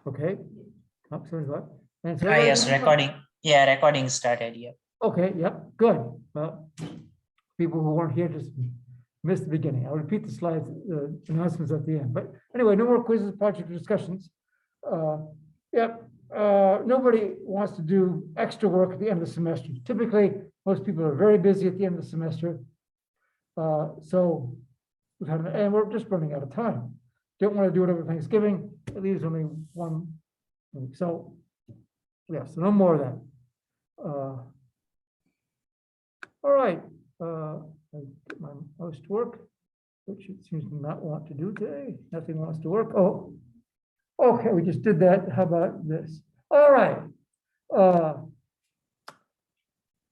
Okay. Oh, sorry, what? And so Yes, recording. Yeah, recording started. Yeah. okay, yep, good. Well, people who weren't here just missed the beginning. I'll repeat the slides, announcements at the end. But anyway, no more quizzes, project discussions. Yep. Nobody wants to do extra work at the end of the semester. Typically, most people are very busy at the end of the semester. So we've had, and we're just running out of time. Don't want to do it over Thanksgiving. It leaves only 1 week. So, yeah, so no more of that. All right. I get my mouse to work, which it seems to not want to do today. Nothing wants to work. Oh, okay. We just did that. How about this? All right.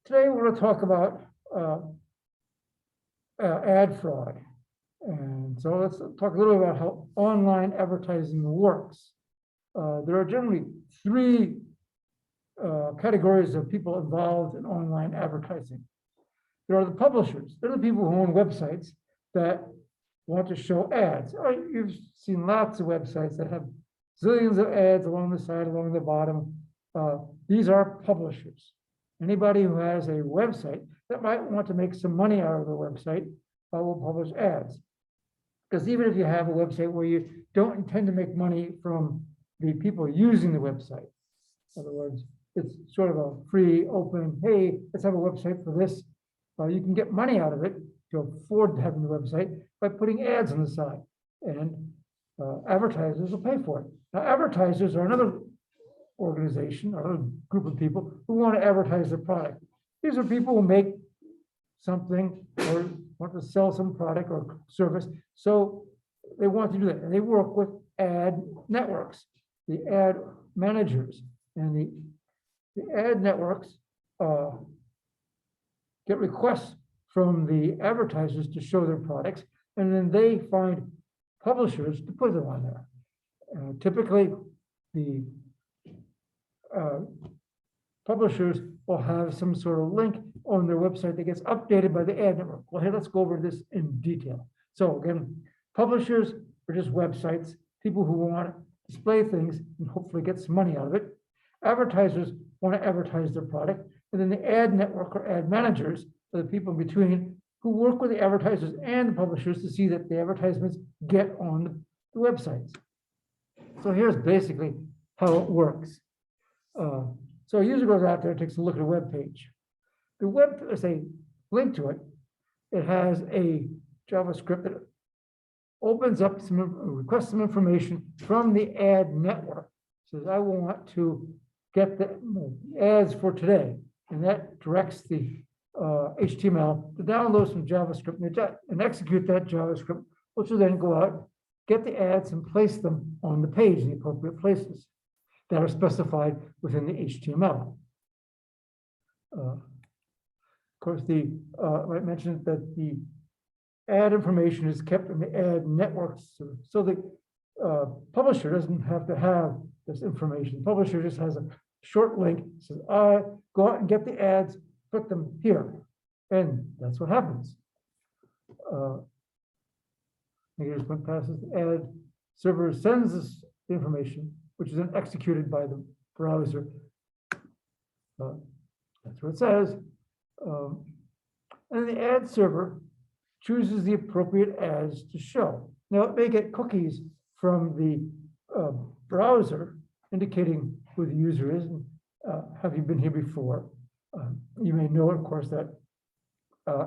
Today we're going to talk about ad fraud. And so let's talk a little bit about how online advertising works. There are generally 3 categories of people involved in online advertising. There are the publishers. They're the people who own websites that want to show ads. You've seen lots of websites that have zillions of ads along the side, along the bottom. These are publishers. Anybody who has a website that might want to make some money out of the website will publish ads. Because even if you have a website where you don't intend to make money from the people using the website, in other words, it's sort of a free, open, hey, let's have a website for this. You can get money out of it to afford having the website by putting ads on the side, and advertisers will pay for it. Now, advertisers are another organization or a group of people who want to advertise their product. These are people who make something or want to sell some product or service, so they want to do that, and they work with ad networks, the ad managers, and the ad networks get requests from the advertisers to show their products, and then they find publishers to put them on there. Typically, the publishers will have some sort of link on their website that gets updated by the ad network. Well, here, let's go over this in detail. So again, publishers are just websites, people who want to display things and hopefully get some money out of it. Advertisers want to advertise their product. And then the ad network or ad managers are the people in between who work with the advertisers and the publishers to see that the advertisements get on the websites. So here's basically how it works. So a user goes out there and takes a look at a web page. The web, let's say, link to it, it has a JavaScript that opens up requests some information from the ad network. It says, I want to get the ads for today. And that directs the HTML to download some JavaScript and execute that JavaScript, which will then go out, get the ads and place them on the page in the appropriate places that are specified within the HTML. Of course, I mentioned that the ad information is kept in the ad networks, so the publisher doesn't have to have this information. The publisher just has a short link, says, go out and get the ads, put them here. And that's what happens. Here's what passes. The ad server sends us the information, which is then executed by the browser. That's what it says. And the ad server chooses the appropriate ads to show. Now, it may get cookies from the browser indicating who the user is, and have you been here before? You may know, of course, that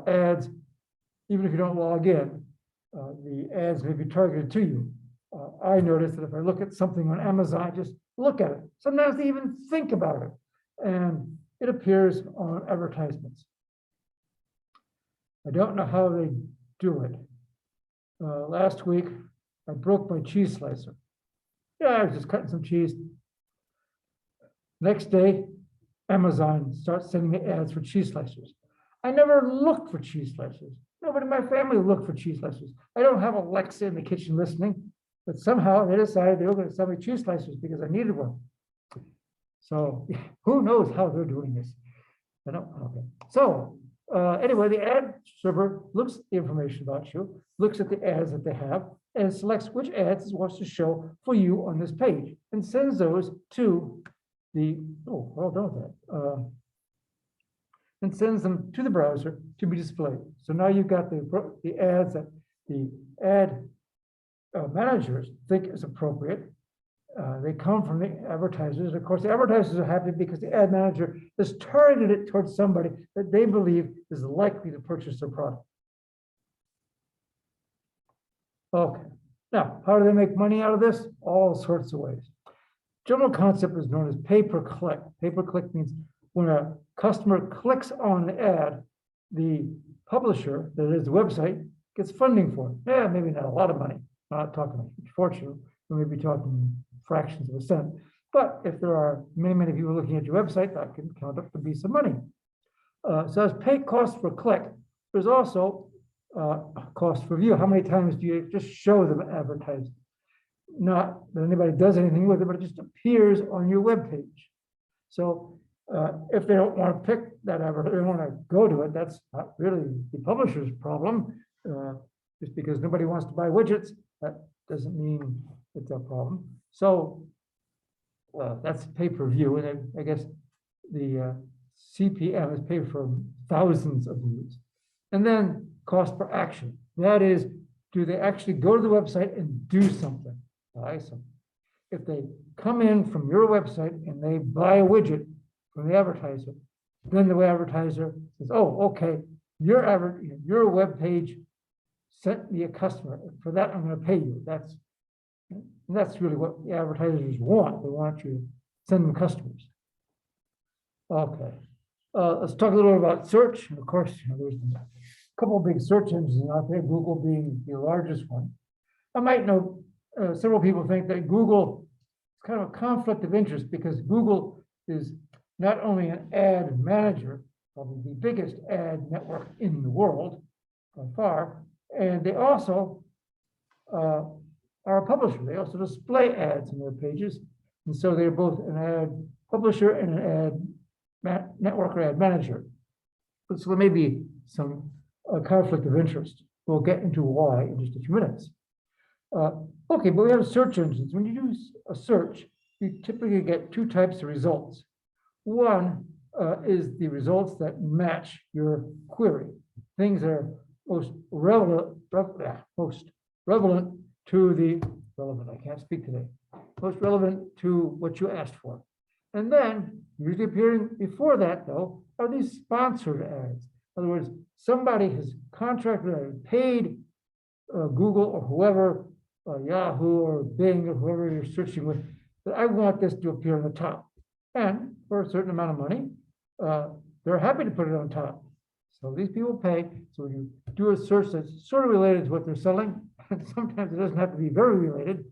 ads, even if you don't log in, the ads may be targeted to you. I noticed that if I look at something on Amazon, I just look at it. Sometimes they even think about it, and it appears on advertisements. I don't know how they do it. Last week, I broke my cheese slicer. Yeah, I was just cutting some cheese. Next day, Amazon starts sending me ads for cheese slicers. I never looked for cheese slicers. Nobody in my family looked for cheese slicers. I don't have Alexa in the kitchen listening, but somehow they decided they were going to sell me cheese slicers because I needed one. So who knows how they're doing this? I don't. Okay. So anyway, the ad server looks at the information about you, looks at the ads that they have, and selects which ads it wants to show for you on this page and sends those to the, oh, well done with that. And sends them to the browser to be displayed. So now you've got the ads that the ad managers think is appropriate. They come from the advertisers. Of course, the advertisers are happy because the ad manager has targeted it towards somebody that they believe is likely to purchase their product. Okay, now, how do they make money out of this? All sorts of ways. General concept is known as pay-per-click. Pay-per-click means when a customer clicks on the ad, the publisher, that is the website, gets funding for it. Yeah, maybe not a lot of money. Not talking a huge fortune. We may be talking fractions of a cent. But if there are many, many people looking at your website, that can count up to be some money. So as pay cost per click, there's also cost per view. How many times do you just show them advertising? Not that anybody does anything with it, but it just appears on your web page. So if they don't want to pick that they don't want to go to it, that's not really the publisher's problem. Just because nobody wants to buy widgets, that doesn't mean it's a problem. So that's pay-per-view, and I guess the CPM is paid for thousands of views. And then cost per action. That is, do they actually go to the website and do something? Buy something. If they come in from your website and they buy a widget from the advertiser, then the advertiser says, oh, okay, your web page sent me a customer. For that, I'm going to pay you. That's really what the advertisers want. They want you to send them customers. Okay. Let's talk a little bit about search. And of course, there's a couple of big search engines out there, Google being the largest one. I might know several people think that Google is kind of a conflict of interest because Google is not only an ad manager, probably the biggest ad network in the world by far, and they also are a publisher. They also display ads on their pages. And so they're both an ad publisher and an ad network or ad manager. So there may be some conflict of interest. We'll get into why in just a few minutes. Okay, but we have search engines. When you do a search, you typically get two types of results. One is the results that match your query. Things that are most relevant to the I can't speak today. Most relevant to what you asked for. And then, usually appearing before that, though, are these sponsored ads. In other words, somebody has contracted or paid Google or whoever, Yahoo or Bing or whoever you're searching with, that I want this to appear on the top. And for a certain amount of money, they're happy to put it on top. So these people pay. So when you do a search that's sort of related to what they're selling, and sometimes it doesn't have to be very related,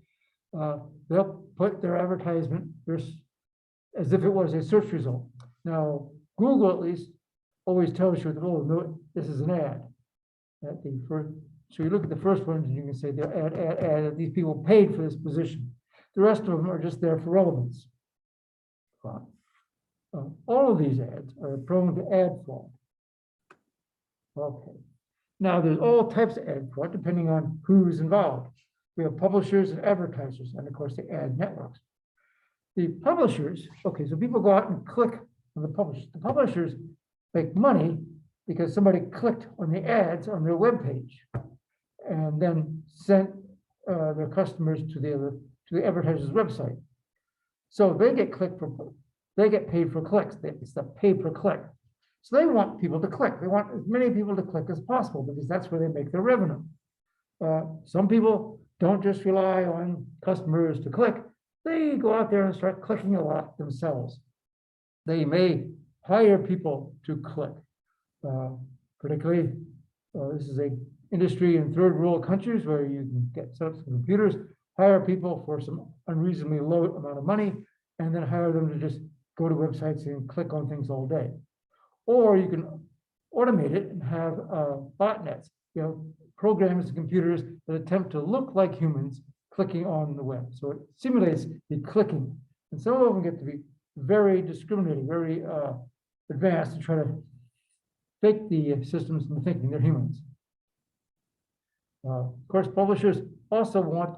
they'll put their advertisement as if it was a search result. Now, Google at least always tells you that, oh, no, this is an ad. So you look at the first ones and you can say they're ad, these people paid for this position. The rest of them are just there for relevance. All of these ads are prone to ad fraud. Okay. Now, there's all types of ad fraud depending on who's involved. We have publishers and advertisers, and of course, the ad networks. The publishers, okay, so people go out and click on the publishers. The publishers make money because somebody clicked on the ads on their web page and then sent their customers to the advertiser's website. So they get paid for clicks. It's the pay per click. So they want people to click. They want as many people to click as possible because that's where they make their revenue. Some people don't just rely on customers to click. They go out there and start clicking a lot themselves. They may hire people to click. Particularly, this is an industry in third world countries where you can get set up some computers, hire people for some unreasonably low amount of money, and then hire them to just go to websites and click on things all day. Or you can automate it and have botnets, programs and computers that attempt to look like humans clicking on the web. So it simulates the clicking. And some of them get to be very discriminating, very advanced to try to fake the systems into thinking they're humans. Of course, publishers also want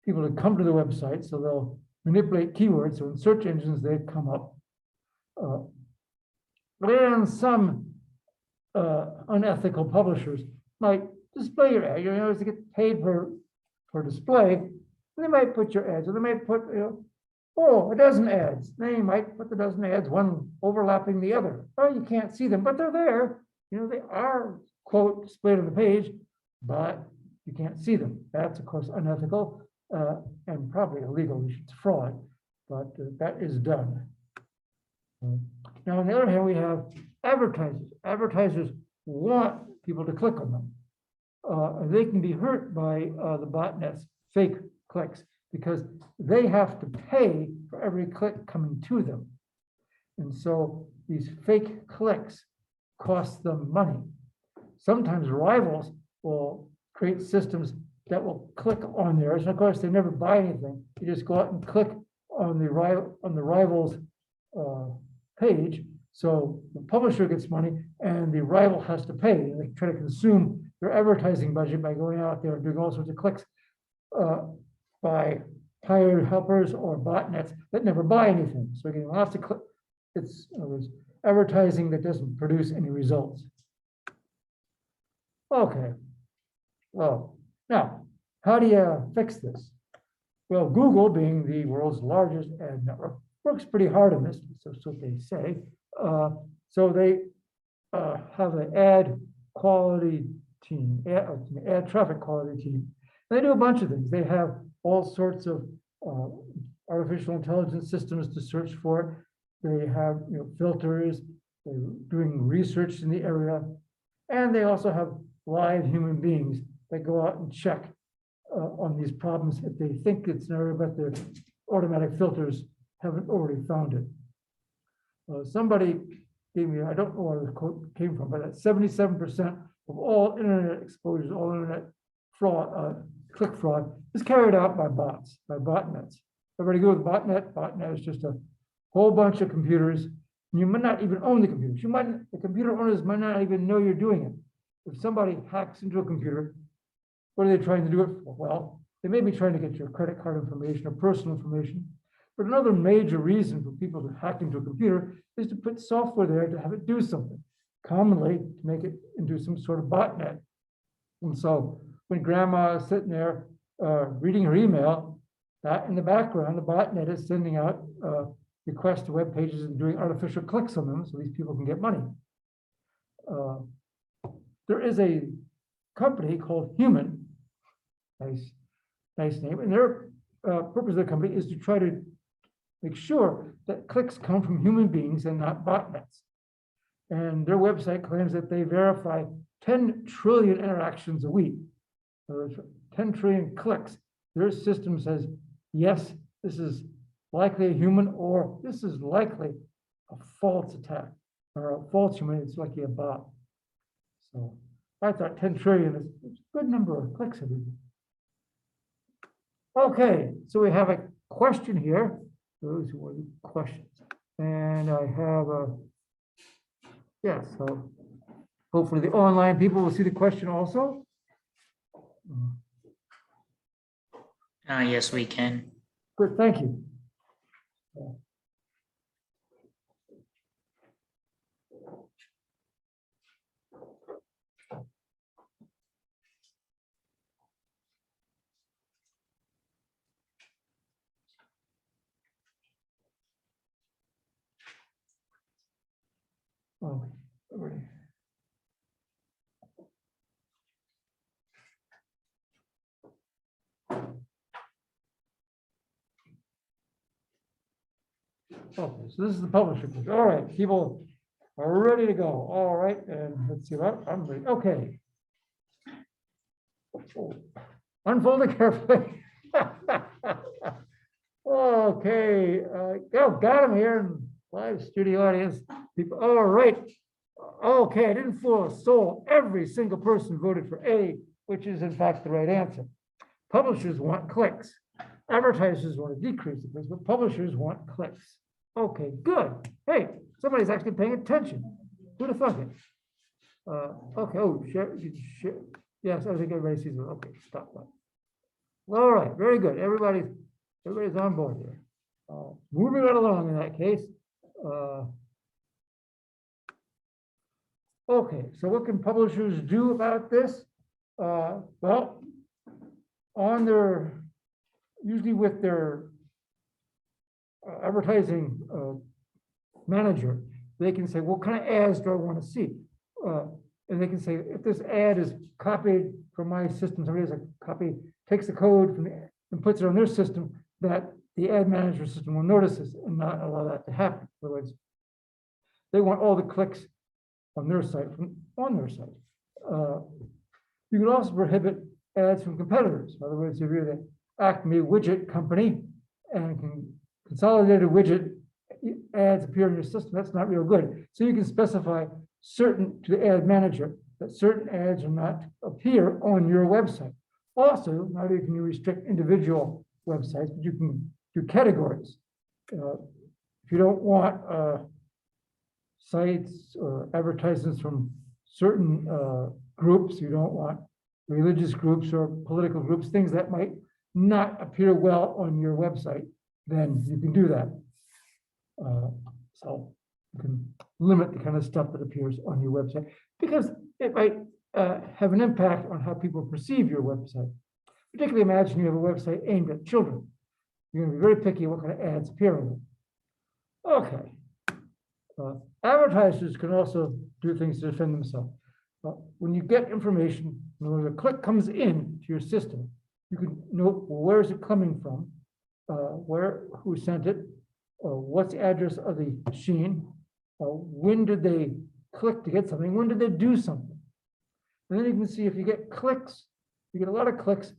people to come to the website, so they'll manipulate keywords. So in search engines, they come up. And some unethical publishers might display your ad. You know, to get paid for display. And they might put your ads, or they might put, a dozen ads. They might put the dozen ads, one overlapping the other. Well, you can't see them, but they're there. They are, quote, displayed on the page, but you can't see them. That's, of course, unethical and probably illegal. It's fraud, but that is done. Now, on the other hand, we have advertisers. Advertisers want people to click on them. They can be hurt by the botnets, fake clicks, because they have to pay for every click coming to them. And so these fake clicks cost them money. Sometimes rivals will create systems that will click on theirs. And of course, they never buy anything. You just go out and click on the rival's page. So the publisher gets money and the rival has to pay. And they try to consume their advertising budget by going out there and doing all sorts of clicks by hired helpers or botnets that never buy anything. So getting lots of clicks. It's advertising that doesn't produce any results. Okay. Well, now, how do you fix this? Well, Google, being the world's largest ad network, works pretty hard on this. So that's what they say. So they have an ad quality team, ad traffic quality team. They do a bunch of things. They have all sorts of artificial intelligence systems to search for it. They have filters. They're doing research in the area, and they also have live human beings that go out and check on these problems if they think it's an area, but their automatic filters haven't already found it. Somebody gave me, I don't know where the quote came from, but that 77% of all internet exposures, all internet fraud, click fraud, is carried out by bots, by botnets. Everybody go with botnet. Botnet is just a whole bunch of computers. You might not even own the computers. The computer owners might not even know you're doing it. If somebody hacks into a computer, what are they trying to do it for? Well, they may be trying to get your credit card information or personal information. But another major reason for people to hack into a computer is to put software there to have it do something, commonly to make it into some sort of botnet. And so when grandma is sitting there reading her email, that in the background, the botnet is sending out requests to web pages and doing artificial clicks on them so these people can get money. There is a company called Human, nice name, and their purpose of the company is to try to make sure that clicks come from human beings and not botnets. And their website claims that they verify 10 trillion interactions a week. So 10 trillion clicks. Their system says, yes, this is likely a human, or this is likely a false attack, or a false human, it's likely a bot. So I thought 10 trillion is a good number of clicks every week. Okay, so we have a question here. Those were the questions. And I have so hopefully the online people will see the question also. Yes, we can. Good, thank you. Oh, right. Okay, so this is the publisher page. All right, people are ready to go. All right, and let's see what I'm ready. Okay. Unfold it carefully. Okay, got him here in live studio audience. People, all right. Okay, I didn't fool a soul. Every single person voted for A, which is in fact the right answer. Publishers want clicks. Advertisers want to decrease the clicks, but publishers want clicks. Okay, good. Hey, somebody's actually paying attention. Who'd have thought it? Okay, oh, share. Yes, I think everybody sees it. Okay, stop that. All right, very good. Everybody's on board here. Moving right along in that case. Okay, so what can publishers do about this? Well, on their, usually with their advertising manager, they can say, what kind of ads do I want to see? And they can say, if this ad is copied from my system, somebody has a copy, takes the code from the, and puts it on their system, that the ad manager system will notice this and not allow that to happen. In other words, they want all the clicks on their site on their site. You can also prohibit ads from competitors. In other words, if you're the Acme widget company and can consolidated widget ads appear in your system, that's not real good. So you can specify certain to the ad manager that certain ads will not appear on your website. Also, not only can you restrict individual websites, but you can do categories. If you don't want sites or advertisements from certain groups, you don't want religious groups or political groups, things that might not appear well on your website, then you can do that. So you can limit the kind of stuff that appears on your website because it might have an impact on how people perceive your website. Particularly imagine you have a website aimed at children. You're going to be very picky what kind of ads appear on it. Okay. Advertisers can also do things to defend themselves. When you get information, when a click comes in to your system, you can know, well, where is it coming from, who sent it, what's the address of the machine, when did they click to get something, when did they do something. And then you can see if you get clicks, you get a lot of clicks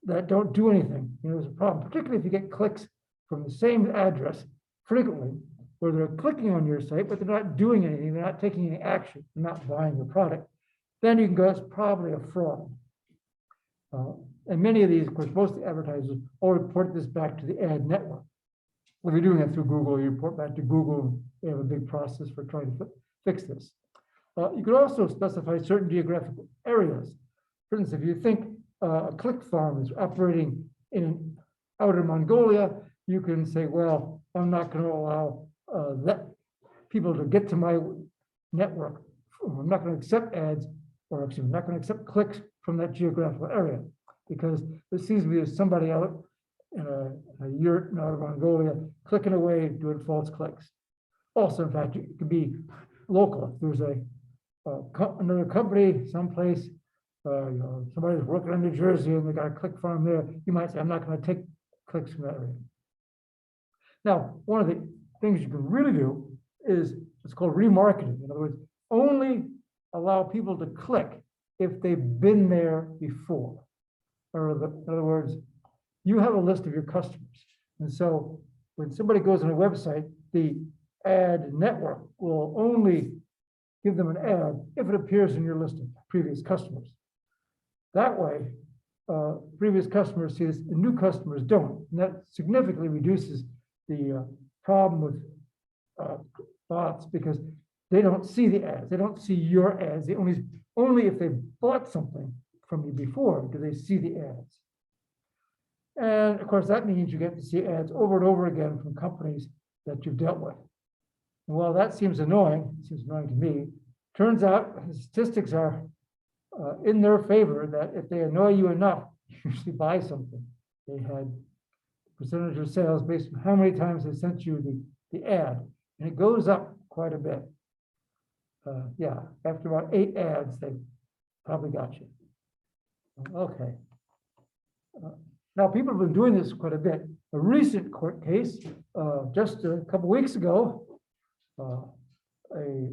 that don't do anything. You know, there's a problem, particularly if you get clicks from the same address frequently, where they're clicking on your site, but they're not doing anything, they're not taking any action, they're not buying your product. Then you can go, that's probably a fraud. And many of these, of course, most of the advertisers all report this back to the ad network. When you're doing that through Google, you report back to Google. They have a big process for trying to fix this. You could also specify certain geographical areas. For instance, if you think a click farm is operating in outer Mongolia, you can say, well, I'm not going to allow that people to get to my network. I'm not going to accept ads, or actually, I'm not going to accept clicks from that geographical area because it seems to be somebody out in a yurt in outer Mongolia clicking away, doing false clicks. Also, in fact, it could be local. There's another company someplace, somebody's working in New Jersey and they got a click farm there. You might say, I'm not going to take clicks from that area. Now, one of the things you can really do is it's called remarketing. In other words, only allow people to click if they've been there before. Or in other words, you have a list of your customers. And so when somebody goes on a website, the ad network will only give them an ad if it appears in your list of previous customers. That way, previous customers see this and new customers don't. And that significantly reduces the problem with bots because they don't see the ads. They don't see your ads. They only if they bought something from you before do they see the ads. And of course, that means you get to see ads over and over again from companies that you've dealt with. And while that seems annoying to me, turns out the statistics are in their favor that if they annoy you enough, you usually buy something. They had percentage of sales based on how many times they sent you the ad, and it goes up quite a bit. Yeah, after about 8 ads, they probably got you. Okay. Now, people have been doing this quite a bit. A recent court case, just a couple weeks ago, a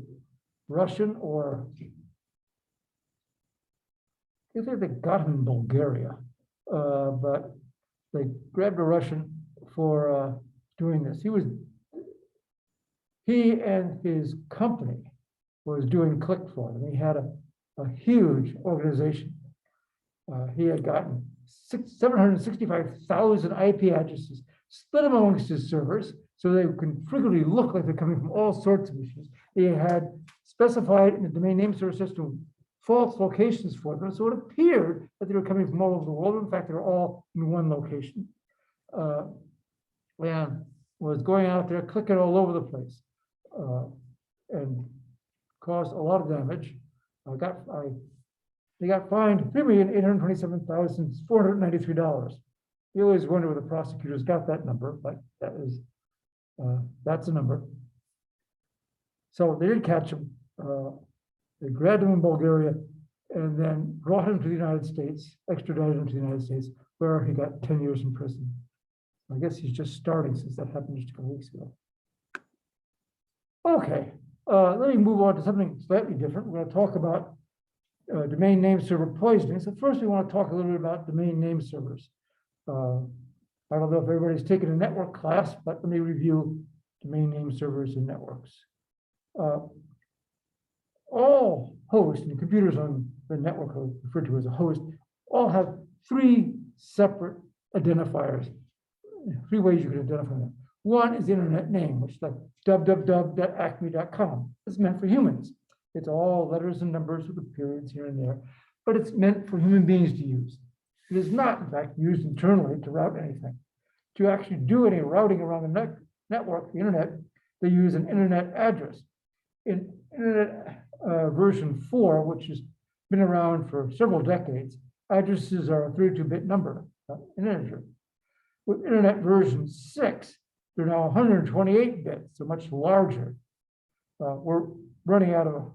Russian, or I think they got him in Bulgaria, but they grabbed a Russian for doing this. He and his company was doing click fraud, and he had a huge organization. He had gotten 765,000 IP addresses, split them amongst his servers so they can frequently look like they're coming from all sorts of machines. They had specified in the domain name server system false locations for them. So it appeared that they were coming from all over the world. In fact, they were all in one location. And was going out there, clicking all over the place, and caused a lot of damage. They got fined $3,827,493. You always wonder where the prosecutors got that number, but that's a number. So they did catch him. They grabbed him in Bulgaria and then brought him to the United States, extradited him to the United States, where he got 10 years in prison. I guess he's just starting since that happened just a couple weeks ago. Okay, let me move on to something slightly different. We're going to talk about domain name server poisoning. So first we want to talk a little bit about domain name servers. I don't know if everybody's taken a network class, but let me review domain name servers and networks. All hosts and computers on the network, referred to as a host, all have three separate identifiers. Three ways you can identify them. One is the internet name, which is like www.acme.com. It's meant for humans. It's all letters and numbers with the periods here and there, but it's meant for human beings to use. It is not, in fact, used internally to route anything. To actually do any routing around the network, the internet, they use an internet address. In Internet version 4, which has been around for several decades, addresses are a 32-bit number, an integer. With Internet version 6, they're now 128 bits, so much larger. We're running out of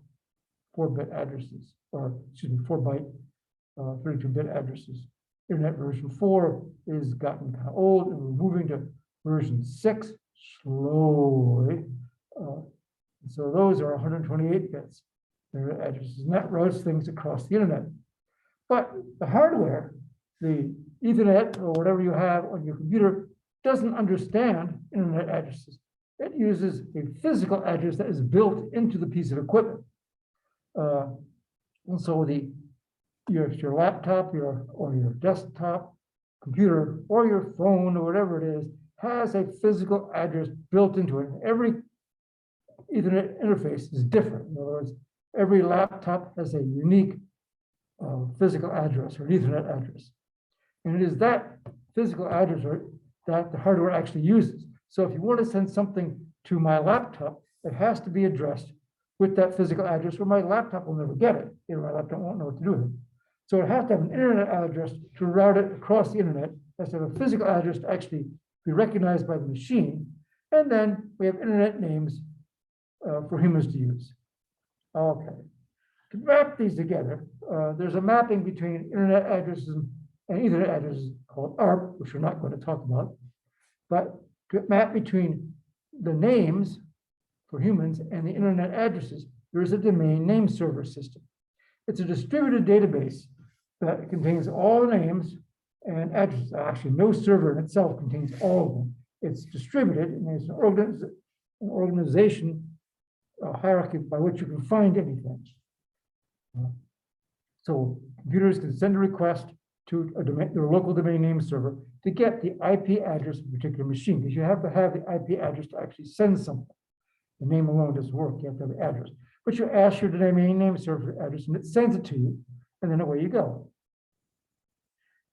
4-bit addresses, or excuse me, 4-byte 32-bit addresses. Internet version 4 is gotten kind of old, and we're moving to version 6 slowly. So those are 128 bits internet addresses, and that routes things across the internet. But the hardware, the Ethernet or whatever you have on your computer, doesn't understand internet addresses. It uses a physical address that is built into the piece of equipment. And so your laptop, or your desktop computer, or your phone, or whatever it is, has a physical address built into it. Every Ethernet interface is different. In other words, every laptop has a unique physical address or Ethernet address. And it is that physical address that the hardware actually uses. So if you want to send something to my laptop, it has to be addressed with that physical address, or my laptop will never get it. My laptop won't know what to do with it. So it has to have an internet address to route it across the internet. It has to have a physical address to actually be recognized by the machine. And then we have internet names for humans to use. Okay. To map these together, there's a mapping between internet addresses and Ethernet addresses called ARP, which we're not going to talk about. But to map between the names for humans and the internet addresses, there is a domain name server system. It's a distributed database that contains all the names and addresses. Actually, no server in itself contains all of them. It's distributed, and there's an organization hierarchy by which you can find anything. So computers can send a request to their local domain name server to get the IP address of a particular machine, because you have to have the IP address to actually send something. The name alone doesn't work, you have to have the address. But you ask your domain name server address and it sends it to you, and then away you go.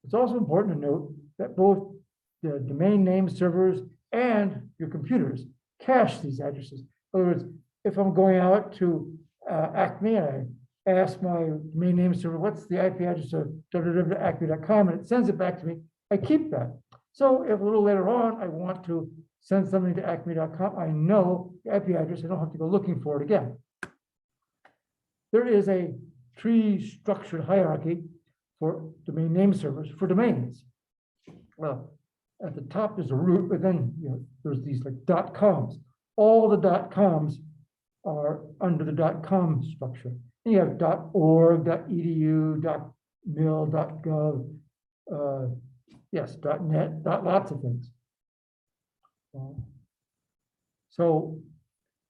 It's also important to note that both the domain name servers and your computers cache these addresses. In other words, if I'm going out to Acme and I ask my domain name server, what's the IP address of www.acme.com, and it sends it back to me, I keep that. So if a little later on I want to send something to acme.com, I know the IP address, I don't have to go looking for it again. There is a tree-structured hierarchy for domain name servers for domains. Well, at the top is a root, but then there's these like .coms. All the .coms are under the .com structure. And you have .org, .edu, .mil, .gov, yes, .net, lots of things. So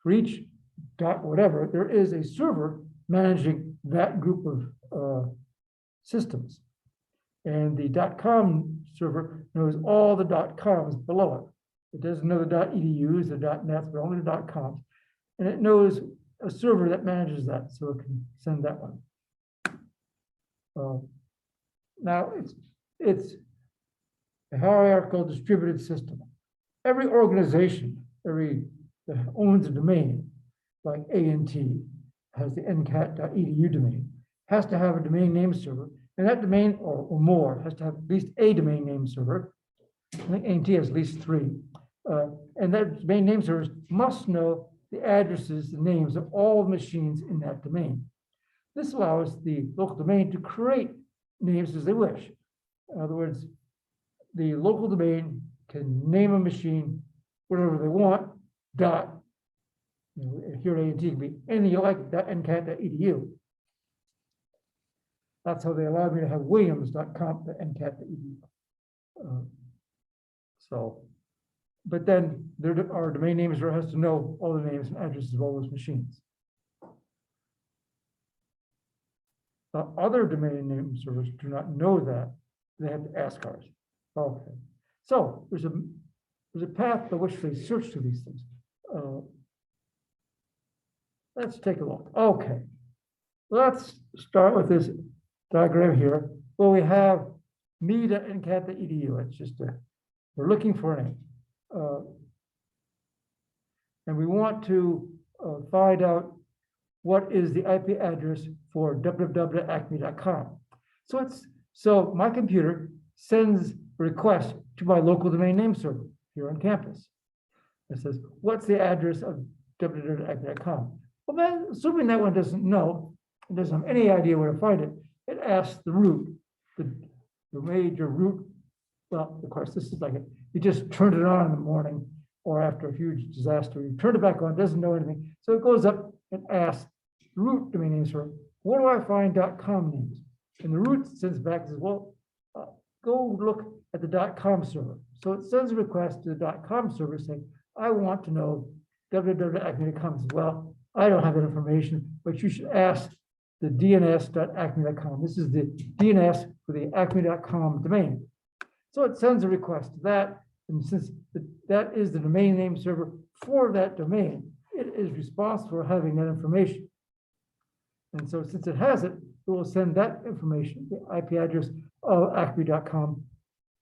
for each whatever, there is a server managing that group of systems. And the .com server knows all the .coms below it. It doesn't know the .edus, the .nets, but only the .coms. And it knows a server that manages that, so it can send that one. Now it's a hierarchical distributed system. Every organization, that owns a domain, like A&T, has the ncat.edu domain, has to have a domain name server, and that domain or more has to have at least a domain name server. I think A&T has at least 3. And that domain name servers must know the addresses, the names of all machines in that domain. This allows the local domain to create names as they wish. In other words, the local domain can name a machine whatever they want, dot, here at A&T can be anything you like, .ncat.edu. That's how they allowed me to have williams.comp.ncat.edu. But then our domain name server has to know all the names and addresses of all those machines. Other domain name servers do not know that. They have to ask ours. Okay. So there's a path by which they search to these things. Let's take a look. Okay. Let's start with this diagram here. Well, we have me.ncat.edu. It's just we're looking for a name. And we want to find out what is the IP address for www.acme.com. So my computer sends a request to my local domain name server here on campus. It says, what's the address of www.acme.com? Well, then, assuming that one doesn't know, it doesn't have any idea where to find it, it asks the root, the major root. Well, of course, this is like you just turned it on in the morning or after a huge disaster, you turn it back on, doesn't know anything. So it goes up and asks the root domain name server, where do I find .com names? And the root sends back and says, well, go look at the .com server. So it sends a request to the .com server saying, I want to know www.acme.com. Well, I don't have that information, but you should ask the DNS.acme.com. This is the DNS for the acme.com domain. So it sends a request to that. And since that is the domain name server for that domain, it is responsible for having that information. And so since it has it, it will send that information, the IP address of acme.com,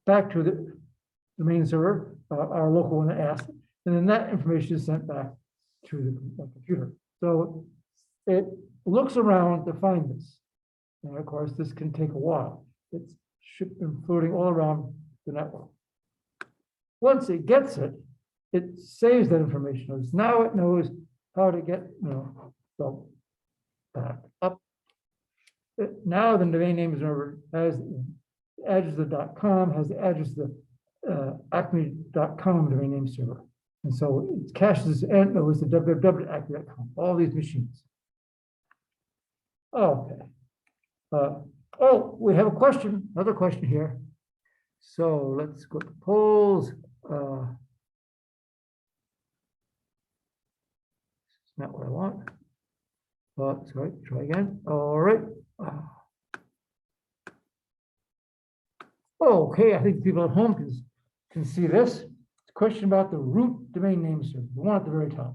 back to the domain server, our local one that asked, and then that information is sent back to the computer. So it looks around to find this. And of course, this can take a while. It's been floating all around the network. Once it gets it, it saves that information. Now it knows how to get, so back up. Now the domain name server has the address of the .com, has the address of the acme.com domain name server. And so it caches and knows the www.acme.com, all these machines. Okay. We have a question, another question here. So let's go to polls. It's not what I want. Sorry, try again. All right. Okay, I think people at home can see this. It's a question about the root domain name server, the one at the very top.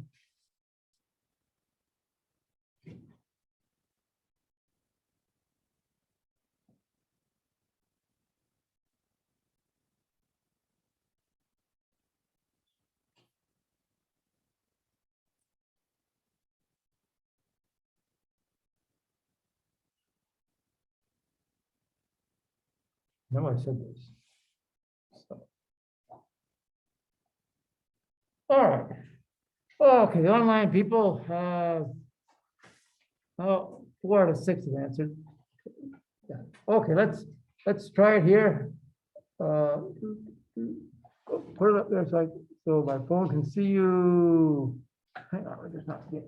No, I said this. So. All right. Okay, the online people have 4 out of 6 have answered. Yeah. Okay, let's try it here. Put it up there so my phone can see you. Hang on, just not get.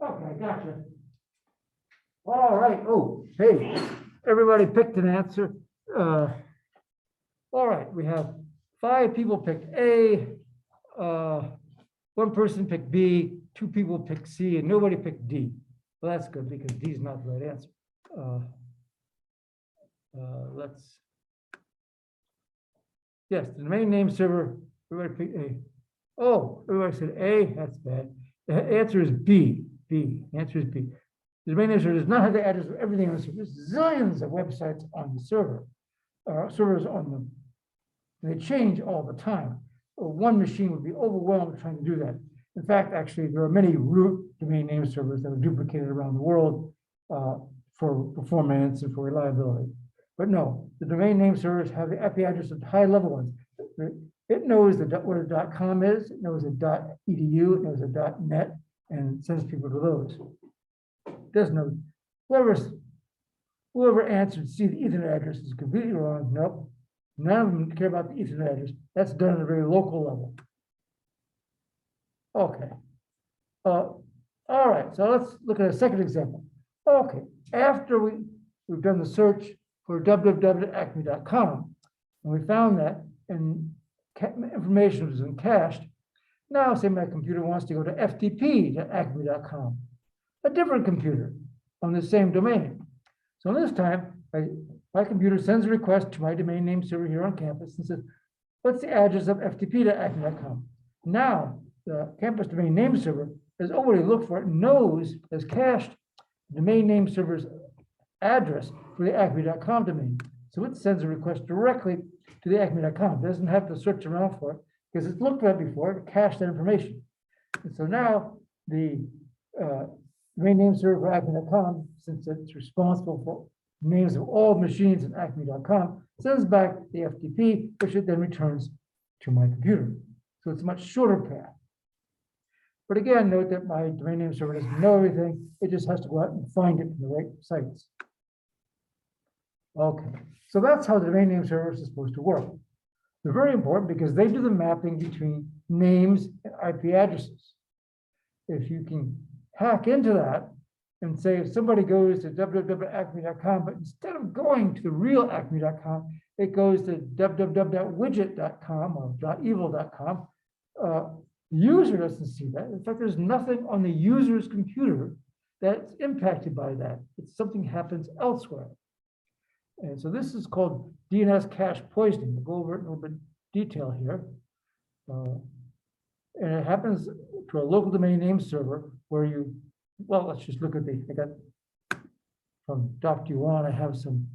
Okay, gotcha. All right. Oh, hey, everybody picked an answer. All right, we have 5 people picked A, 1 person picked B, 2 people picked C, and nobody picked D. Well, that's good because D is not the right answer. Yes, the domain name server, everybody picked A. Oh, everybody said A, that's bad. The answer is B, B, the answer is B. The domain name server does not have the address of everything on the server. There's zillions of websites on the server, servers on them. They change all the time. One machine would be overwhelmed trying to do that. In fact, actually, there are many root domain name servers that are duplicated around the world for performance and for reliability. But no, the domain name servers have the IP address of high level ones. It knows what a .com is, it knows a .edu, it knows a .net, and sends people to those. It doesn't know whoever answered see the Ethernet address is completely wrong. Nope. None of them care about the Ethernet address. That's done at a very local level. Okay. All right, so let's look at a second example. Okay, after we've done the search for www.acme.com, and we found that and information was cached. Now, say my computer wants to go to ftp.acme.com, a different computer on the same domain. So this time, my computer sends a request to my domain name server here on campus and says, what's the address of ftp.acme.com? Now, the campus domain name server has already looked for it, knows, has cached the domain name server's address for the acme.com domain. So it sends a request directly to the acme.com. It doesn't have to search around for it because it's looked at before, it cached that information. And so now the domain name server for acme.com, since it's responsible for names of all machines in acme.com, sends back the FTP, which it then returns to my computer. So it's a much shorter path. But again, note that my domain name server doesn't know everything. It just has to go out and find it from the right sites. Okay, so that's how the domain name servers is supposed to work. They're very important because they do the mapping between names and IP addresses. If you can hack into that and say if somebody goes to www.acme.com, but instead of going to the real acme.com, it goes to www.widget.com or .evil.com, the user doesn't see that. In fact, there's nothing on the user's computer that's impacted by that. It's something happens elsewhere. And so this is called DNS Cache Poisoning. We'll go over it in a little bit of detail here. And it happens to a local domain name server where you, well, let's just look at I got from Dr. Yuan, I have some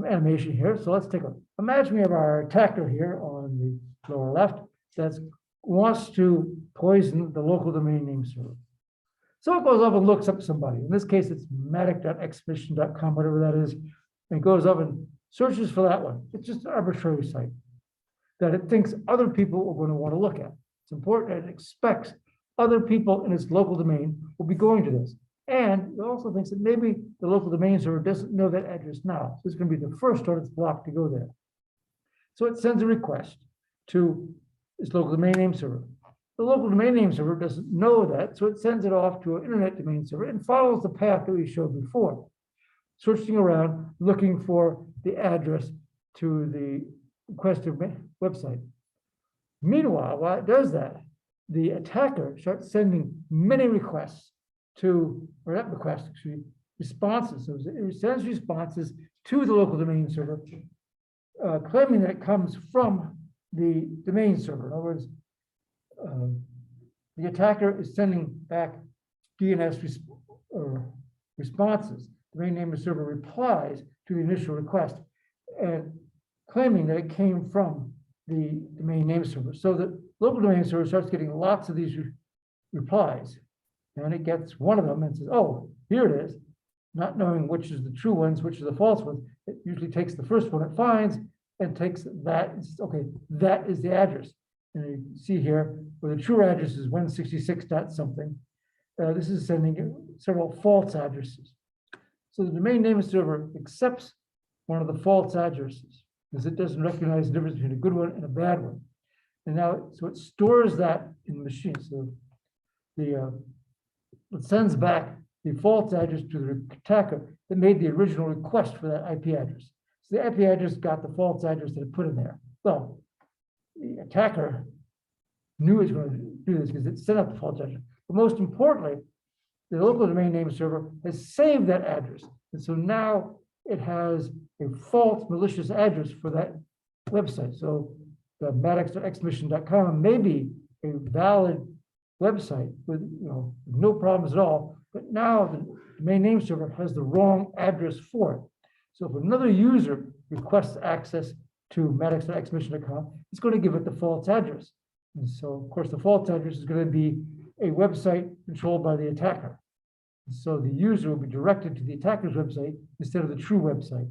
animation here. So let's take a, imagine we have our attacker here on the lower left that wants to poison the local domain name server. So it goes up and looks up somebody. In this case, it's matic.expedition.com, whatever that is, and goes up and searches for that one. It's just an arbitrary site that it thinks other people are going to want to look at. It's important that it expects other people in its local domain will be going to this. And it also thinks that maybe the local domain server doesn't know that address now. So it's going to be the first on its block to go there. So it sends a request to its local domain name server. The local domain name server doesn't know that, so it sends it off to an internet domain server and follows the path that we showed before, searching around, looking for the address to the requested website. Meanwhile, while it does that, the attacker starts sending many requests to, or not requests, actually, responses. So it sends responses to the local domain server, claiming that it comes from the domain server. In other words, the attacker is sending back DNS responses. The domain name server replies to the initial request and claiming that it came from the domain name server. So the local domain server starts getting lots of these replies, and it gets one of them and says, oh, here it is, not knowing which is the true ones, which are the false ones. It usually takes the first one it finds and takes that and says, okay, that is the address. And you see here where the true address is 166 dot something. This is sending several false addresses. So the domain name server accepts one of the false addresses because it doesn't recognize the difference between a good one and a bad one. And now, so it stores that in the machine. So it sends back the false address to the attacker that made the original request for that IP address. So the IP address got the false address that it put in there. Well, the attacker knew it was going to do this because it sent out the false address. But most importantly, the local domain name server has saved that address. And so now it has a false malicious address for that website. So the maddox.expedition.com may be a valid website with no problems at all, but now the domain name server has the wrong address for it. So if another user requests access to maddox.xmission.com, it's going to give it the false address. And so, of course, the false address is going to be a website controlled by the attacker. So the user will be directed to the attacker's website instead of the true website.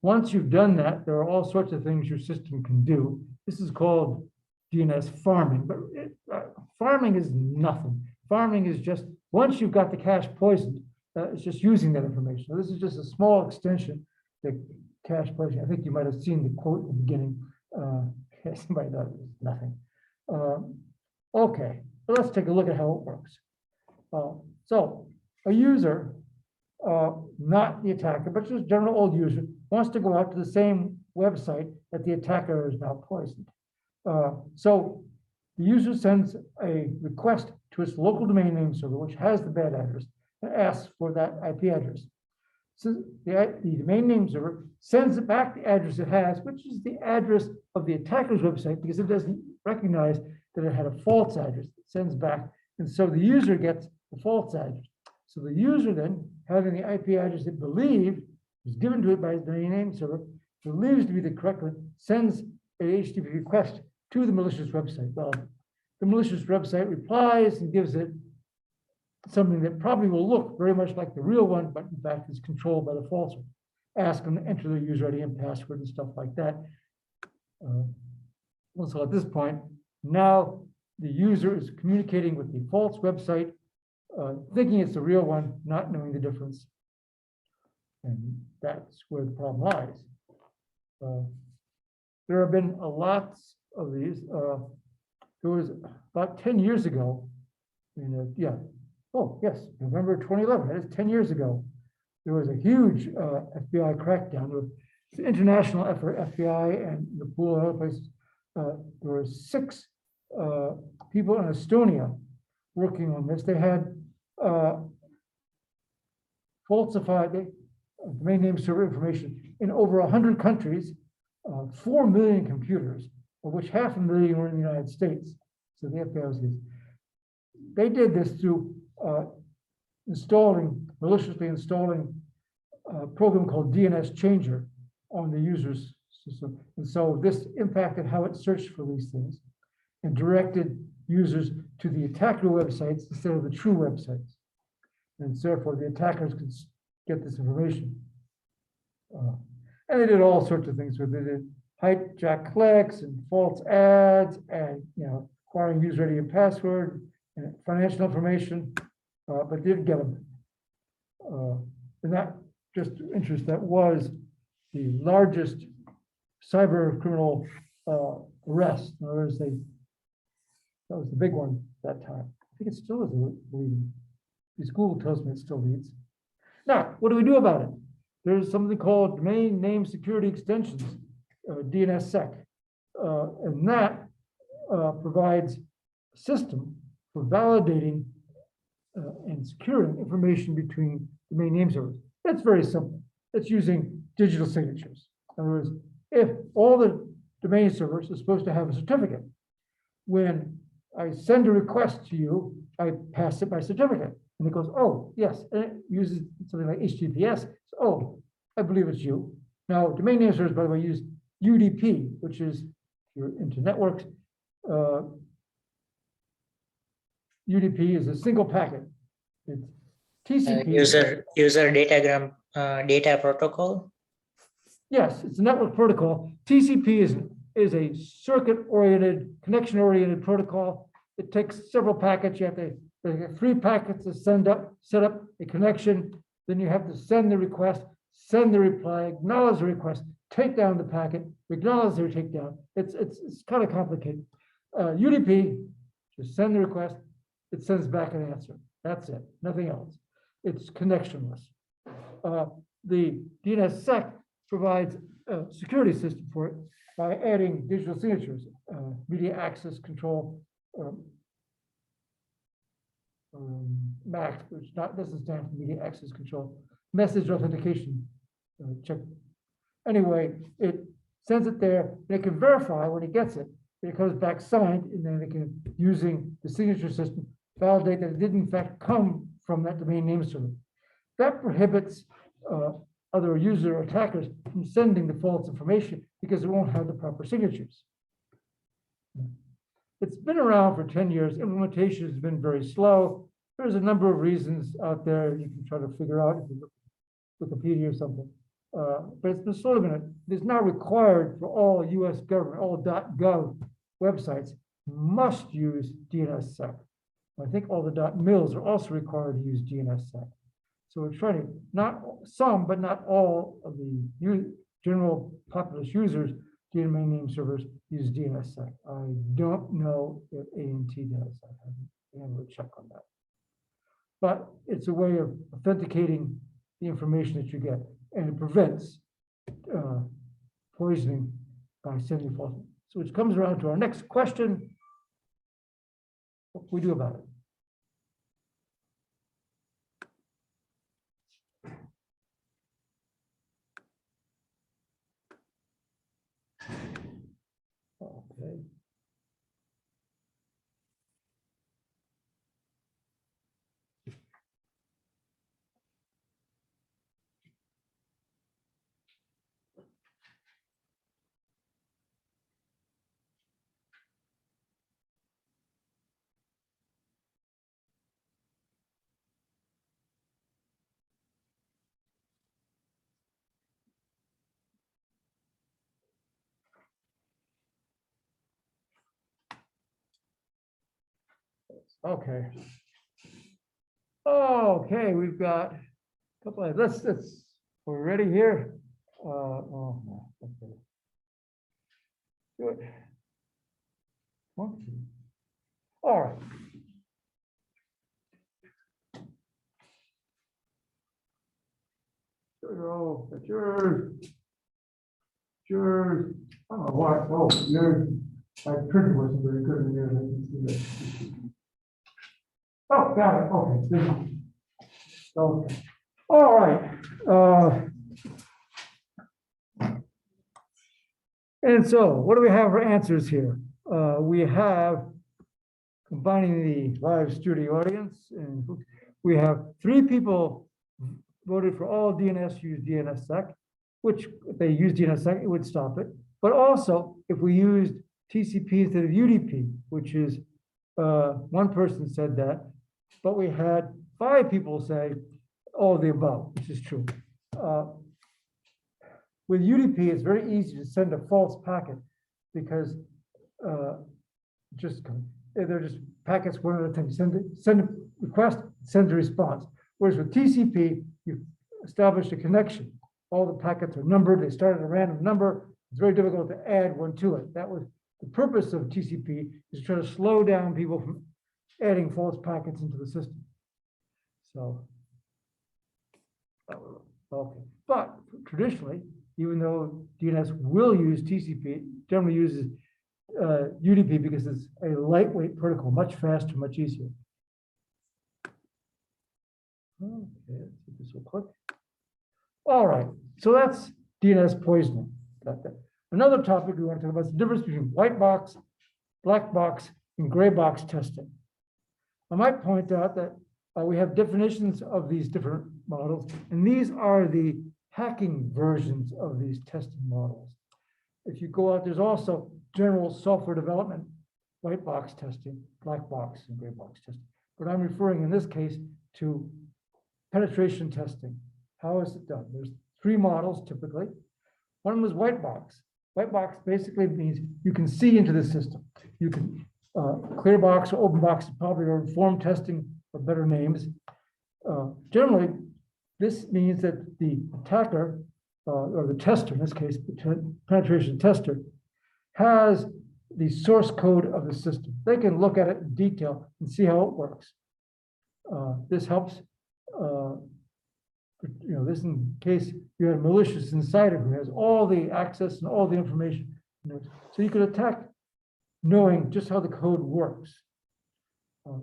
Once you've done that, there are all sorts of things your system can do. This is called DNS farming, but farming is nothing. Farming is just, once you've got the cache poisoned, it's just using that information. So this is just a small extension, the cache poisoning. I think you might have seen the quote in the beginning. Somebody thought it was nothing. Okay, so let's take a look at how it works. So a user, not the attacker, but just a general old user, wants to go out to the same website that the attacker is now poisoned. So the user sends a request to its local domain name server, which has the bad address, and asks for that IP address. So the domain name server sends it back the address it has, which is the address of the attacker's website, because it doesn't recognize that it had a false address. It sends back, and so the user gets the false address. So the user then, having the IP address it believed was given to it by the domain name server, believes to be the correct one, sends a HTTP request to the malicious website. Well, the malicious website replies and gives it something that probably will look very much like the real one, but in fact is controlled by the false one. Ask them to enter their user ID and password and stuff like that. So at this point, now the user is communicating with the false website, thinking it's the real one, not knowing the difference. And that's where the problem lies. There have been a lot of these. There was about 10 years ago, November 2011, that is 10 years ago, there was a huge FBI crackdown. There was an international effort, FBI and the pool and other places. There were 6 people in Estonia working on this. They had falsified domain name server information in over 100 countries, 4 million computers, of which 500,000 were in the United States. So the FBI was this. They did this through maliciously installing a program called DNS Changer on the user's system. And so this impacted how it searched for these things and directed users to the attacker websites instead of the true websites. And therefore, the attackers could get this information. And they did all sorts of things with it. They did hijack clicks and false ads and acquiring user ID and password and financial information, but didn't get them. And that, just interest, that was the largest cyber criminal arrest. In other words, that was the big one that time. I think it still is leading. Because Google tells me it still leads. Now, what do we do about it? There's something called Domain Name Security Extensions, DNSSEC, and that provides a system for validating and securing information between domain name servers. That's very simple. It's using digital signatures. In other words, if all the domain servers are supposed to have a certificate, when I send a request to you, I pass it by certificate. And it goes, oh, yes. And it uses something like HTTPS. So, oh, I believe it's you. Now, domain name servers, by the way, use UDP, which is, if you're into networks, UDP is a single packet. It's TCP. User data protocol. Yes, it's a network protocol. TCP is a circuit-oriented, connection-oriented protocol. It takes several packets. You have to have 3 packets to set up a connection. Then you have to send the request, send the reply, acknowledge the request, take down the packet, acknowledge the takedown. It's kind of complicated. UDP, just send the request, it sends back an answer. That's it, nothing else. It's connectionless. The DNSSEC provides a security system for it by adding digital signatures, media access control, MAC, which doesn't stand for media access control, message authentication check. Anyway, it sends it there, and it can verify when it gets it it comes back signed, and then they can, using the signature system, validate that it did in fact come from that domain name server. That prohibits other user attackers from sending the false information because it won't have the proper signatures. It's been around for 10 years. Implementation has been very slow. There's a number of reasons out there you can try to figure out if you look at Wikipedia or something. But it's been slowly been, it's now required for all US government, all .gov websites must use DNSSEC. I think all the .mils are also required to use DNSSEC. So we're trying to, not some, but not all of the general populous users, domain name servers use DNSSEC. I don't know if A&T does. I haven't been able to check on that. But it's a way of authenticating the information that you get, and it prevents poisoning by sending false. So which comes around to our next question. What can we do about it? Okay. Okay. Okay, we've got a couple of, let's we're ready here. Oh, no, okay. Good. 1, 2. All right. Oh, that's yours. Yours. Oh, what? Oh, yours. My printer wasn't very good in there. I can see that. Oh, got it. Okay. Okay. All right. And so, what do we have for answers here? We have, combining the live studio audience, and we have 3 people voted for all DNS use DNSSEC, which if they use DNSSEC, it would stop it. But also, if we used TCP instead of UDP, which is, 1 person said that, but we had 5 people say all of the above, which is true. With UDP, it's very easy to send a false packet because they're just packets one at a time. You send a request, send a response. Whereas with TCP, you establish a connection. All the packets are numbered. They start at a random number. It's very difficult to add one to it. That was the purpose of TCP, is to try to slow down people from adding false packets into the system. So, okay. But traditionally, even though DNS will use TCP, it generally uses UDP because it's a lightweight protocol, much faster, much easier. Okay, let's see if this will click. All right, so that's DNS poisoning. Got that. Another topic we want to talk about is the difference between Whitebox, Blackbox, and Greybox testing. I might point out that we have definitions of these different models, and these are the hacking versions of these testing models. If you go out, there's also general software development, Whitebox testing, Blackbox, and Greybox testing. But I'm referring in this case to penetration testing. How is it done? There's 3 models typically. One was Whitebox. Whitebox basically means you can see into the system. You can Clearbox or OpenBox probably are informed testing or better names. Generally, this means that the attacker or the tester, in this case, the penetration tester, has the source code of the system. They can look at it in detail and see how it works. This helps. This in case you have a malicious insider who has all the access and all the information. So you can attack knowing just how the code works.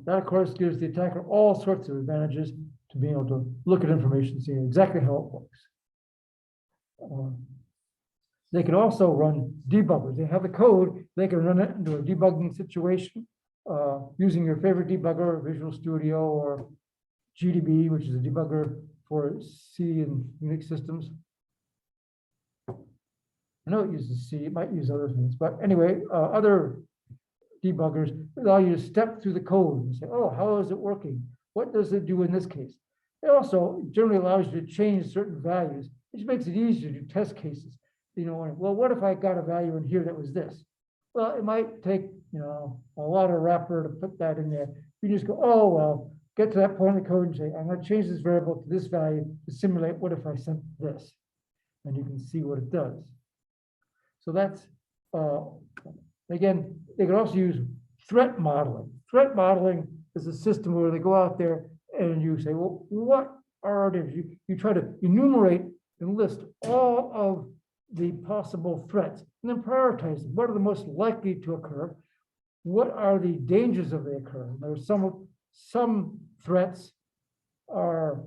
That, of course, gives the attacker all sorts of advantages to being able to look at information, see exactly how it works. They can also run debuggers. They have the code, they can run it into a debugging situation using your favorite debugger, Visual Studio or GDB, which is a debugger for C and Unix systems. I know it uses C, it might use other things, but anyway, other debuggers allow you to step through the code and say, oh, how is it working? What does it do in this case? It also generally allows you to change certain values, which makes it easier to do test cases. You know, well, what if I got a value in here that was this? Well, it might take, you know, a lot of wrapper to put that in there. You just go, oh, well, get to that point in the code and say, I'm going to change this variable to this value to simulate what if I sent this? And you can see what it does. So that's, again, they can also use threat modeling. Threat modeling is a system where they go out there and you say, well, what are it? You try to enumerate and list all of the possible threats and then prioritize them. What are the most likely to occur? What are the dangers of they occur? There's some threats are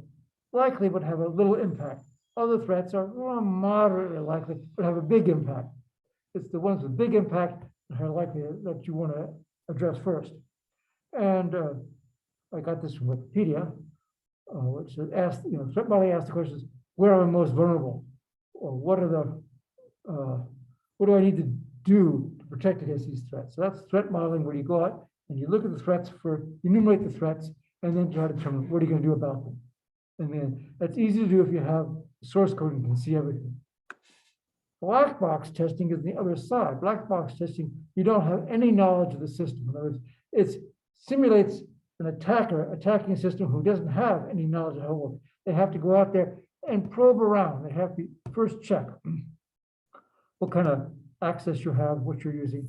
likely but have a little impact. Other threats are moderately likely but have a big impact. It's the ones with big impact that are likely that you want to address first. And I got this from Wikipedia, which asked, you know, threat modeling asked the questions: where am I most vulnerable, or what are the what do I need to do to protect against these threats? So that's threat modeling, where you go out and you look at the threats, enumerate the threats, and then try to determine what are you going to do about them. And then that's easy to do if you have the source code and can see everything. Blackbox testing is the other side. Blackbox testing, you don't have any knowledge of the system. In other words, it simulates an attacker attacking a system who doesn't have any knowledge of how it works. They have to go out there and probe around. They have to first check what kind of access you have, what you're using.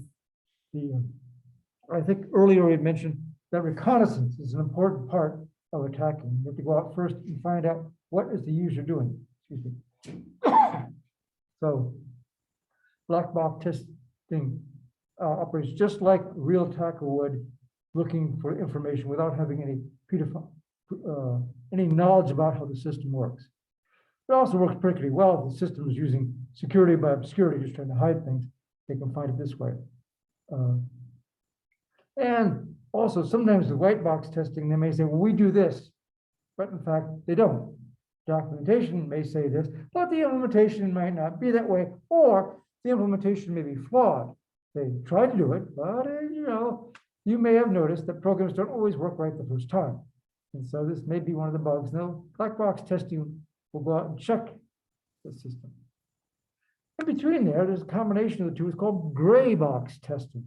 I think earlier we had mentioned that reconnaissance is an important part of attacking. You have to go out first and find out what is the user doing. Excuse me. So Blackbox testing operates just like a real attacker would, looking for information without having any knowledge about how the system works. It also works pretty well. The system is using security by obscurity, just trying to hide things. They can find it this way. And also, sometimes the Whitebox testing, they may say, well, we do this, but in fact, they don't. Documentation may say this, but the implementation might not be that way, or the implementation may be flawed. They try to do it, but you know, you may have noticed that programs don't always work right the first time. And so this may be one of the bugs. Now, Blackbox testing will go out and check the system. In between there's a combination of the two. It's called Greybox testing.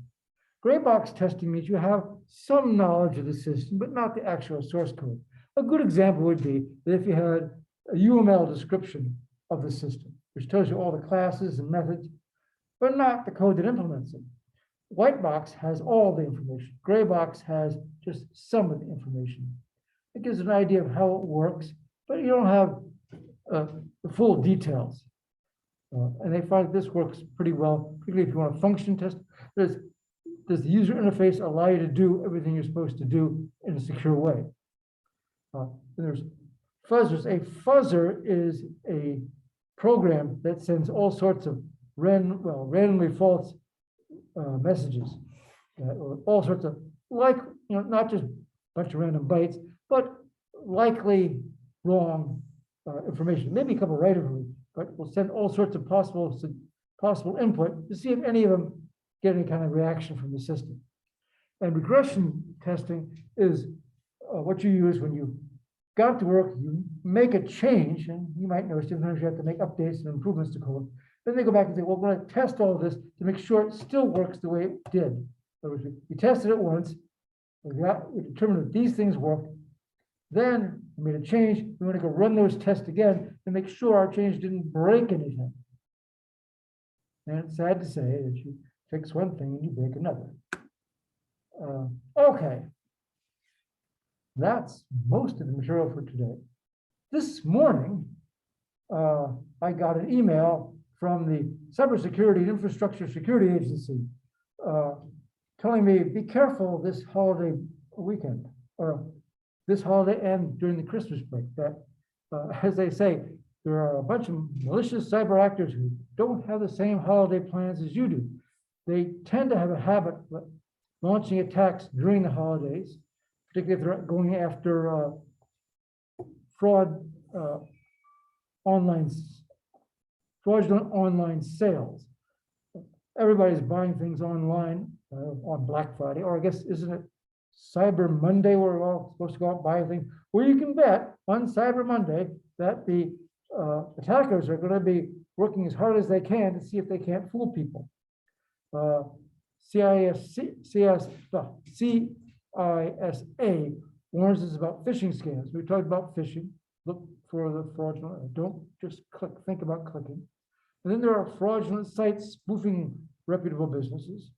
Greybox testing means you have some knowledge of the system, but not the actual source code. A good example would be that if you had a UML description of the system, which tells you all the classes and methods, but not the code that implements them. Whitebox has all the information. Greybox has just some of the information. It gives an idea of how it works, but you don't have the full details. And they find this works pretty well, particularly if you want a function test. Does the user interface allow you to do everything you're supposed to do in a secure way? There's fuzzers. A fuzzer is a program that sends all sorts of randomly false messages, or all sorts of, like, you know, not just a bunch of random bytes, but likely wrong information. Maybe a couple right of them, but we'll send all sorts of possible input to see if any of them get any kind of reaction from the system. And regression testing is what you use when you got to work, you make a change, and you might notice sometimes you have to make updates and improvements to code. Then they go back and say, well, we're going to test all of this to make sure it still works the way it did. So we tested it once, we determined that these things work. Then we made a change. We want to go run those tests again to make sure our change didn't break anything. And it's sad to say that you fix one thing and you break another. Okay. That's most of the material for today. This morning, I got an email from the Cybersecurity and Infrastructure Security Agency telling me, be careful this holiday weekend, or this holiday and during the Christmas break, that, as they say, there are a bunch of malicious cyber actors who don't have the same holiday plans as you do. They tend to have a habit of launching attacks during the holidays, particularly if they're going after fraudulent online sales. Everybody's buying things online on Black Friday, or I guess, isn't it Cyber Monday, where we're all supposed to go out and buy things? Well, you can bet on Cyber Monday that the attackers are going to be working as hard as they can to see if they can't fool people. CISA warns us about phishing scams. We talked about phishing. Look for the fraudulent. Don't just click. Think about clicking. And then there are fraudulent sites spoofing reputable businesses,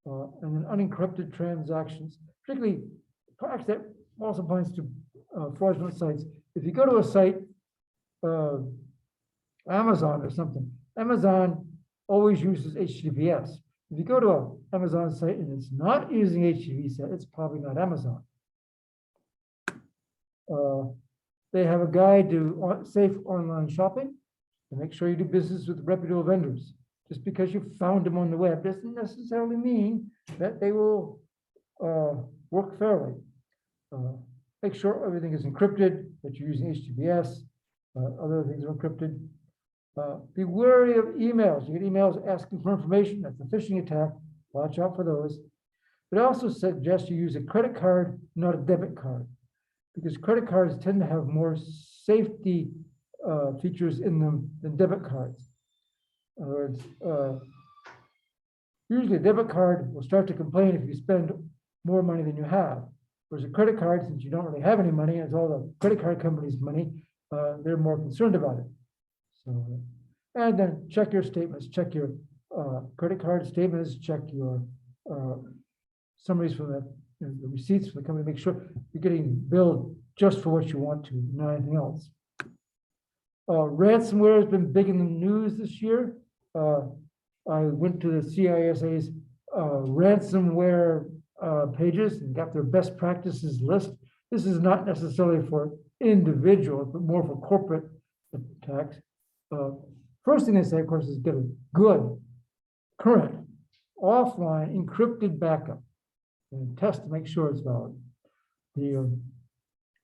and then unencrypted transactions. Particularly, actually, that also applies to fraudulent sites. If you go to a site, Amazon or something, Amazon always uses HTTPS. If you go to an Amazon site and it's not using HTTPS, it's probably not Amazon. They have a guide to safe online shopping, and make sure you do business with reputable vendors. Just because you found them on the web doesn't necessarily mean that they will work fairly. Make sure everything is encrypted, that you're using HTTPS, other things are encrypted. Be wary of emails. You get emails asking for information. That's a phishing attack. Watch out for those. But I also suggest you use a credit card, not a debit card, because credit cards tend to have more safety features in them than debit cards. In other words, usually a debit card will start to complain if you spend more money than you have. Whereas a credit card, since you don't really have any money, it's all the credit card company's money, they're more concerned about it. So, and then check your statements, check your credit card statements, check your summaries from the receipts from the company, make sure you're getting billed just for what you want to, not anything else. Ransomware has been big in the news this year. I went to the CISA's ransomware pages and got their best practices list. This is not necessarily for individuals, but more for corporate attacks. First thing they say, of course, is get a good, current, offline, encrypted backup and test to make sure it's valid.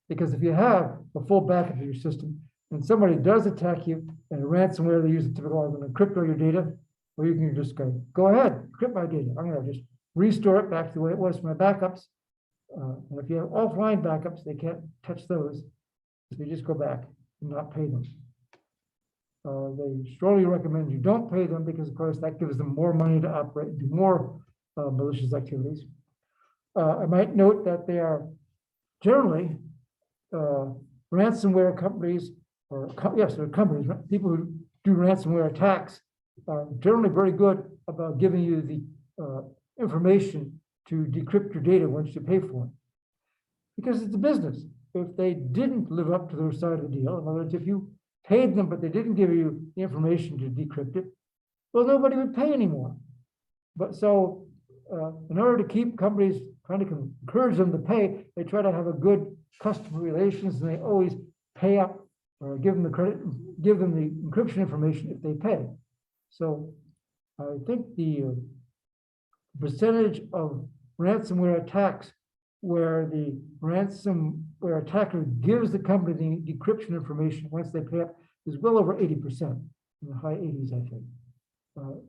Because if you have a full backup of your system and somebody does attack you and a ransomware, they use a typical, I'm going to encrypt all your data, or you can just go ahead, encrypt my data. I'm going to just restore it back to the way it was for my backups. And if you have offline backups, they can't touch those. So you just go back and not pay them. They strongly recommend you don't pay them because, of course, that gives them more money to operate and do more malicious activities. I might note that they are generally ransomware companies, or yes, they're companies, people who do ransomware attacks are generally very good about giving you the information to decrypt your data once you pay for it. Because it's a business. If they didn't live up to their side of the deal, in other words, if you paid them, but they didn't give you the information to decrypt it, well, nobody would pay anymore. But so in order to keep companies, trying to encourage them to pay, they try to have a good customer relations, and they always pay up or give them the credit, give them the encryption information if they pay. So I think the percentage of ransomware attacks where the ransomware attacker gives the company the decryption information once they pay up is well over 80%, in the high 80s, I think.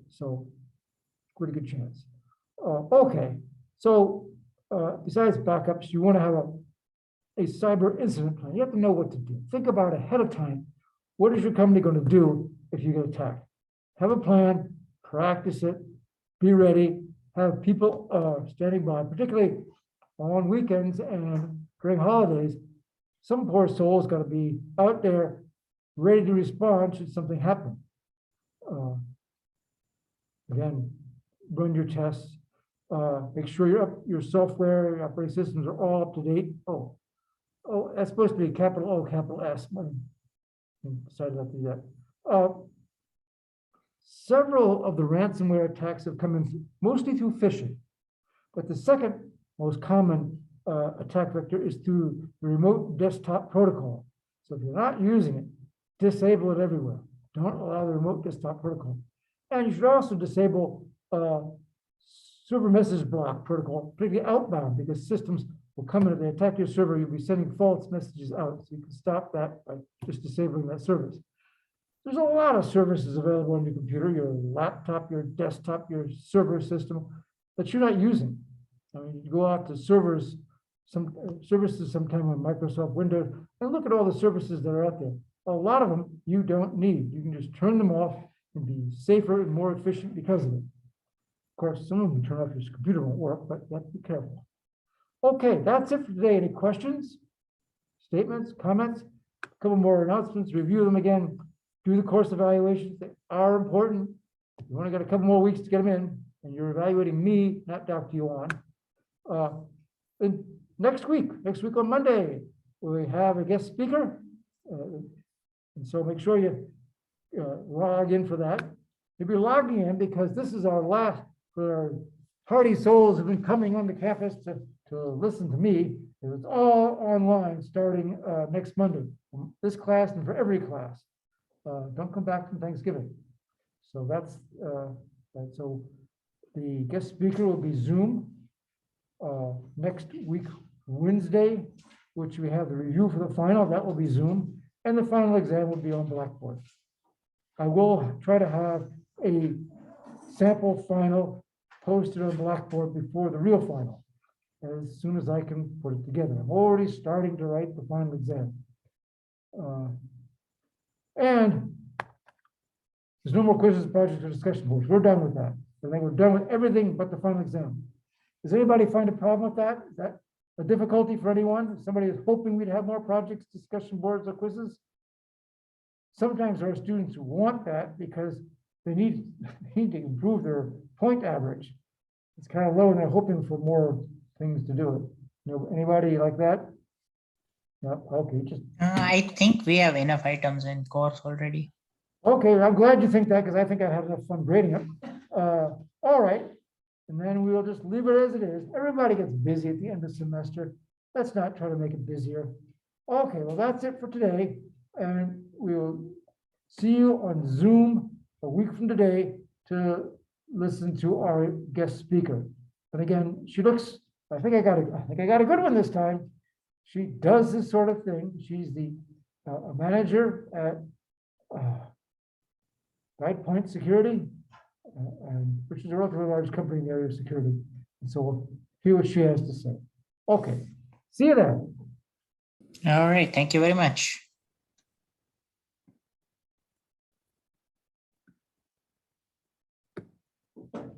So pretty good chance. Okay, so besides backups, you want to have a cyber incident plan. You have to know what to do. Think about ahead of time. What is your company going to do if you get attacked? Have a plan, practice it, be ready, have people standing by, particularly on weekends and during holidays. Some poor soul's got to be out there ready to respond should something happen. Again, run your tests. Make sure your software, your operating systems are all up to date. Oh, that's supposed to be capital O, capital S. I decided not to do that. Several of the ransomware attacks have come in mostly through phishing, but the second most common attack vector is through the remote desktop protocol. So if you're not using it, disable it everywhere. Don't allow the remote desktop protocol. And you should also disable server message block protocol, particularly outbound, because systems will come in, if they attack your server, you'll be sending false messages out. So you can stop that by just disabling that service. There's a lot of services available on your computer, your laptop, your desktop, your server system that you're not using. I mean, you go out to servers, some services sometime on Microsoft Windows, and look at all the services that are out there. A lot of them you don't need. You can just turn them off and be safer and more efficient because of it. Of course, some of them turn off your computer won't work, but you have to be careful. Okay, that's it for today. Any questions, statements, comments? A couple more announcements, review them again. Do the course evaluations. They are important. You only got a couple more weeks to get them in, and you're evaluating me, not Dr. Yuan. And next week on Monday, we have a guest speaker. And so make sure you log in for that. You'll be logging in because this is our last, for our hardy souls have been coming on the campus to listen to me. It's all online starting next Monday, from this class and for every class. Don't come back from Thanksgiving. So that's so the guest speaker will be Zoom next week, Wednesday, which we have the review for the final. That will be Zoom. And the final exam will be on Blackboard. I will try to have a sample final posted on Blackboard before the real final, as soon as I can put it together. I'm already starting to write the final exam. And there's no more quizzes, projects, or discussion boards. We're done with that. I think we're done with everything but the final exam. Does anybody find a problem with that? Is that a difficulty for anyone? If somebody is hoping we'd have more projects, discussion boards, or quizzes? Sometimes our students want that because they need to improve their point average. It's kind of low and they're hoping for more things to do it. You know, anybody like that? No, okay, just. I think we have enough items in course already. Okay, I'm glad you think that because I think I had enough fun grading it. All right. And then we'll just leave it as it is. Everybody gets busy at the end of the semester. Let's not try to make it busier. Okay, well, that's it for today. And we'll see you on Zoom a week from today to listen to our guest speaker. But again, she looks, I think I got a good one this time. She does this sort of thing. She's the a manager at Guidepoint Security, which is a relatively large company in the area of security. And so we'll hear what she has to say. Okay, see you then. All right. Thank you very much.